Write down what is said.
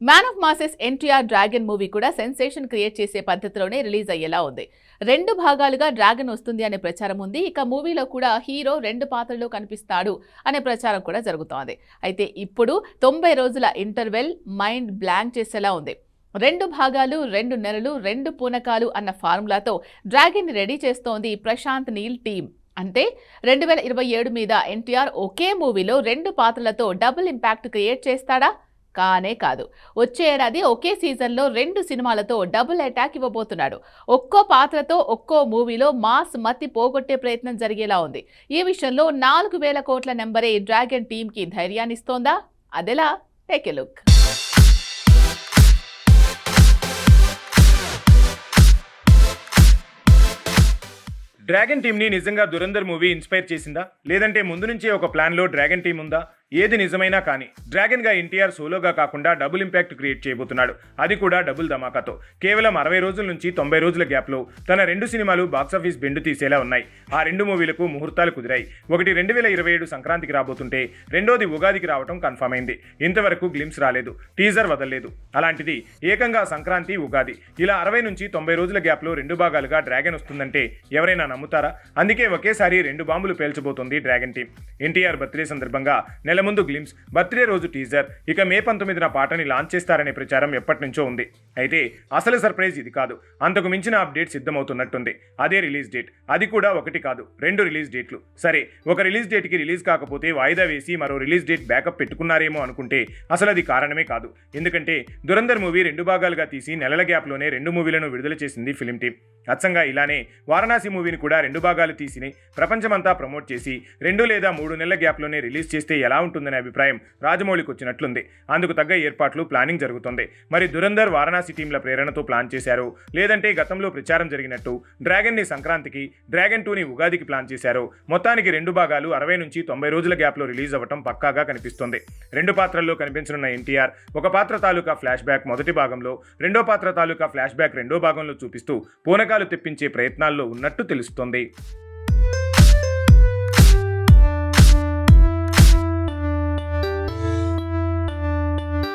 Man of masses NTR dragon movie కూడా sensation create చేసే పద్ధతిలోనే రిలీజ్ అయ్యేలా ఉంది. 2 భాగాలుగా డ్రాగన్ వస్తుంది అనే ప్రచారం ఉంది. ఇక మూవీలో కూడా హీరో 2 పాత్రల్లో కనిపిస్తాడు అనే ప్రచారం కూడా జరుగుతోంది. అయితే ఇప్పుడు 90 రోజుల ఇంటర్వెల్ మైండ్ బ్లాంక్ చేసేలా ఉంది. 2 భాగాలు, 2 నెలలు, 2 పూనకాలు అన్న ఫార్ములాతో డ్రాగన్ రెడీ చేస్తోంది ప్రశాంత్ నీల్ టీమ్. అంటే 2027 మీద ఎన్టీఆర్ ఒకే మూవీలో 2 పాత్రలతో డబుల్ ఇంపాక్ట్ క్రియేట్ చేస్తాడా? కానే కాదు. వచ్చే ఏడాది ఒకే సీజన్లో 2 సినిమాలతో డబుల్ అటాక్ ఇవ్వబోతున్నాడు. ఒక్కో పాత్రతో ఒక్కో మూవీలో మాస్ మత్తి పోగొట్టే ప్రయత్నం జరిగేలా ఉంది. ఈ విషయంలో 4,000 కోట్ల నెంబరే డ్రాగన్ టీమ్కి ధైర్యాన్నిస్తోందా? అదెలా? Take a look. డ్రాగన్ టీమ్ని నిజంగా దురంధర్ మూవీ ఇన్స్పైర్ చేసిందా, లేదంటే ముందు నుంచే ఒక ప్లాన్లో డ్రాగన్ టీమ్ ఉందా? ఏది నిజమైనా కానీ డ్రాగన్గా ఎన్టీఆర్ సోలోగా కాకుండా డబుల్ ఇంపాక్ట్ క్రియేట్ చేయబోతున్నాడు. అది కూడా డబుల్ ధమాకాతో. కేవలం 60 రోజుల నుంచి 90 రోజుల గ్యాప్లో తన 2 సినిమాలు బాక్సాఫీస్ బెండు తీసేలా ఉన్నాయి. ఆ 2 మూవీలకు ముహూర్తాలు కుదిరాయి. ఒకటి 2027 సంక్రాంతికి రాబోతుంటే రెండోది ఉగాదికి రావడం కన్ఫర్మ్ అయింది. ఇంతవరకు గ్లిమ్స్ రాలేదు, టీజర్ వదలలేదు. అలాంటిది ఏకంగా సంక్రాంతి, ఉగాది ఇలా 60 నుంచి 90 రోజుల గ్యాప్లో 2 భాగాలుగా డ్రాగన్ వస్తుందంటే ఎవరైనా నమ్ముతారా? అందుకే ఒకేసారి 2 బాంబులు పేల్చబోతోంది డ్రాగన్ టీమ్. ఎన్టీఆర్ బర్త్డే సందర్భంగా నెల ముందు గ్లిమ్స్, బర్త్డే రోజు టీజర్, ఇక మే 19న పాటని లాంచ్ చేస్తారనే ప్రచారం ఎప్పటి నుంచో ఉంది. అయితే అసలు సర్ప్రైజ్ ఇది కాదు. అంతకు మించిన అప్డేట్ సిద్ధమవుతున్నట్టుంది. అదే రిలీజ్ డేట్. అది కూడా ఒకటి కాదు, 2 రిలీజ్ డేట్లు. సరే, ఒక రిలీజ్ డేట్కి రిలీజ్ కాకపోతే వాయిదా వేసి మరో రిలీజ్ డేట్ బ్యాకప్ పెట్టుకున్నారేమో అనుకుంటే అసలు అది కారణమే కాదు. ఎందుకంటే దురంధర్ మూవీ 2 భాగాలుగా తీసి నెలల గ్యాప్లోనే 2 మూవీలను విడుదల చేసింది ఫిలిం టీమ్. అచ్చంగా ఇలానే వారణాసి మూవీని కూడా 2 భాగాలు తీసి ప్రపంచమంతా ప్రమోట్ చేసి 2 లేదా 3 నెలల గ్యాప్లోనే రిలీజ్ చేస్తే ఎలా ఉంటుందనే అభిప్రాయం రాజమౌళికి వచ్చినట్లుంది. అందుకు తగ్గ ఏర్పాట్లు, ప్లానింగ్ జరుగుతుంది. మరి దురంధర్, వారణాసి టీంల ప్రేరణతో ప్లాన్ చేశారో, లేదంటే గతంలో ప్రచారం జరిగినట్టు డ్రాగన్ని సంక్రాంతికి, డ్రాగన్ 2ని ఉగాదికి ప్లాన్ చేశారో, మొత్తానికి 2 భాగాలు 60 నుంచి 90 రోజుల గ్యాప్లో రిలీజ్ అవ్వటం పక్కాగా కనిపిస్తుంది. 2 పాత్రల్లో కనిపించనున్న ఎన్టీఆర్ ఒక పాత్ర తాలూకా ఫ్లాష్ బ్యాక్ మొదటి భాగంలో, రెండో పాత్ర తాలూకా ఫ్లాష్ బ్యాక్ రెండో భాగంలో చూపిస్తూ పూనకాలు తెప్పించే ప్రయత్నాల్లో ఉన్నట్టు తెలుస్తోంది.